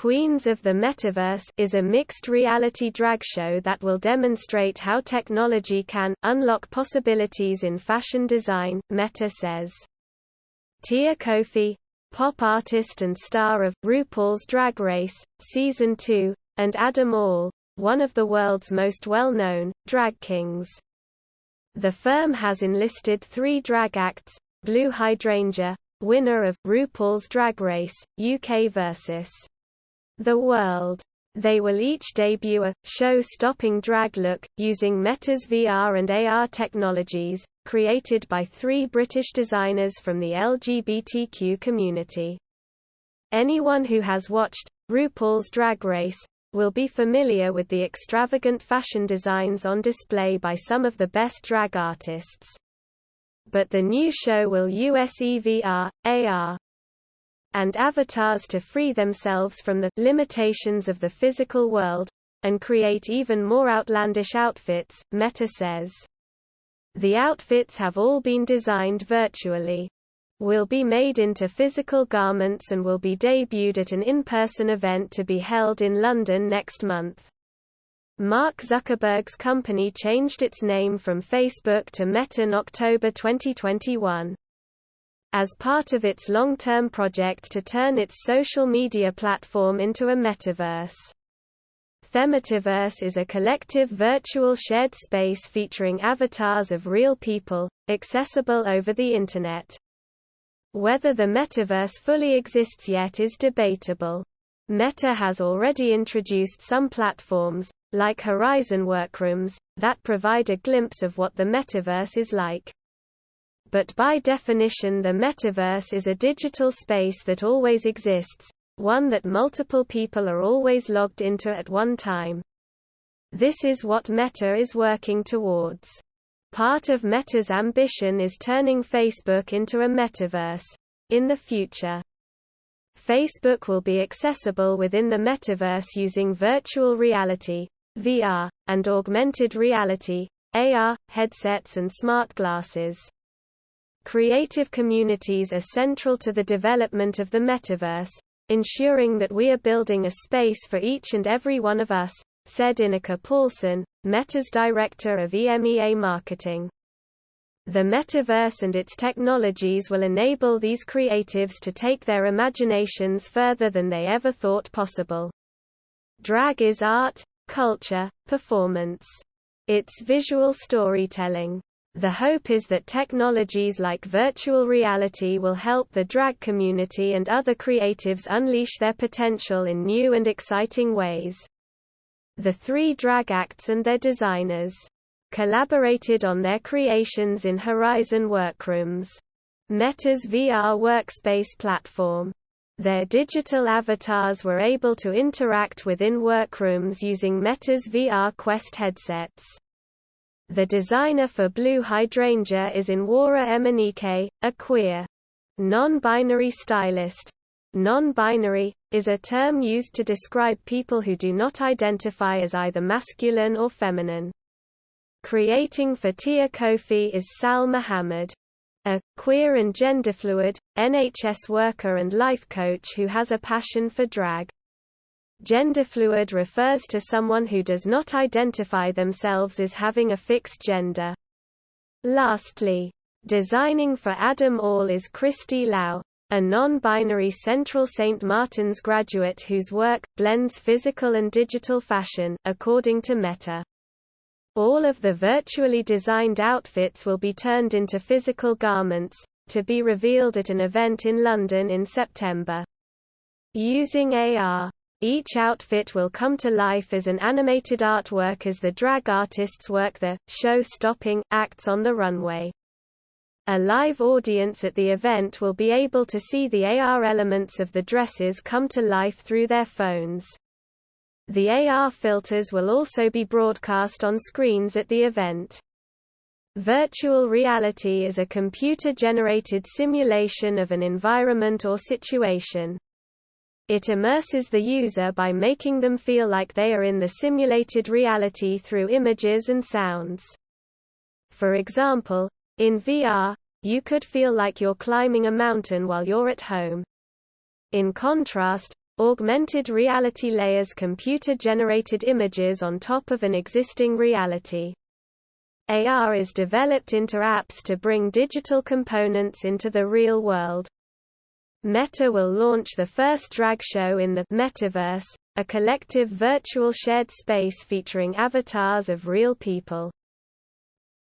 Queens of the Metaverse is a mixed reality drag show that will demonstrate how technology can unlock possibilities in fashion design, Meta says. Tia Kofi, pop artist and star of RuPaul's Drag Race, Season 2, and Adam All, one of the world's most well-known drag kings. The firm has enlisted 3 drag acts: Blue Hydrangea, winner of RuPaul's Drag Race, UK vs. The World. They will each debut a show-stopping drag look, using Meta's VR and AR technologies, created by 3 British designers from the LGBTQ community. Anyone who has watched RuPaul's Drag Race will be familiar with the extravagant fashion designs on display by some of the best drag artists. But the new show will use VR, AR, and avatars to free themselves from the limitations of the physical world, and create even more outlandish outfits, Meta says. The outfits have all been designed virtually, will be made into physical garments and will be debuted at an in-person event to be held in London next month. Mark Zuckerberg's company changed its name from Facebook to Meta in October 2021. As part of its long-term project to turn its social media platform into a metaverse. Themativerse is a collective virtual shared space featuring avatars of real people, accessible over the Internet. Whether the metaverse fully exists yet is debatable. Meta has already introduced some platforms, like Horizon Workrooms, that provide a glimpse of what the metaverse is like. But by definition, the metaverse is a digital space that always exists, one that multiple people are always logged into at one time. This is what Meta is working towards. Part of Meta's ambition is turning Facebook into a metaverse. In the future, Facebook will be accessible within the metaverse using virtual reality, VR, and augmented reality, AR, headsets and smart glasses. Creative communities are central to the development of the metaverse, ensuring that we are building a space for each and every one of us, said Inika Paulson, Meta's director of EMEA marketing. The metaverse and its technologies will enable these creatives to take their imaginations further than they ever thought possible. Drag is art, culture, performance. It's visual storytelling. The hope is that technologies like virtual reality will help the drag community and other creatives unleash their potential in new and exciting ways. The 3 drag acts and their designers collaborated on their creations in Horizon Workrooms, Meta's VR workspace platform. Their digital avatars were able to interact within workrooms using Meta's VR Quest headsets. The designer for Blue Hydrangea is Inwara Emenike, a queer, non-binary stylist. Non-binary is a term used to describe people who do not identify as either masculine or feminine. Creating for Tia Kofi is Sal Muhammad, a queer and genderfluid NHS worker and life coach who has a passion for drag. Genderfluid refers to someone who does not identify themselves as having a fixed gender. Lastly, designing for Adam All is Christy Lau, a non-binary Central St. Martin's graduate whose work blends physical and digital fashion, according to Meta. All of the virtually designed outfits will be turned into physical garments, to be revealed at an event in London in September. Using AR, each outfit will come to life as an animated artwork as the drag artists work the show-stopping acts on the runway. A live audience at the event will be able to see the AR elements of the dresses come to life through their phones. The AR filters will also be broadcast on screens at the event. Virtual reality is a computer-generated simulation of an environment or situation. It immerses the user by making them feel like they are in the simulated reality through images and sounds. For example, in VR, you could feel like you're climbing a mountain while you're at home. In contrast, Augmented reality layers computer-generated images on top of an existing reality. AR is developed into apps to bring digital components into the real world. Meta will launch the first drag show in the Metaverse, a collective virtual shared space featuring avatars of real people.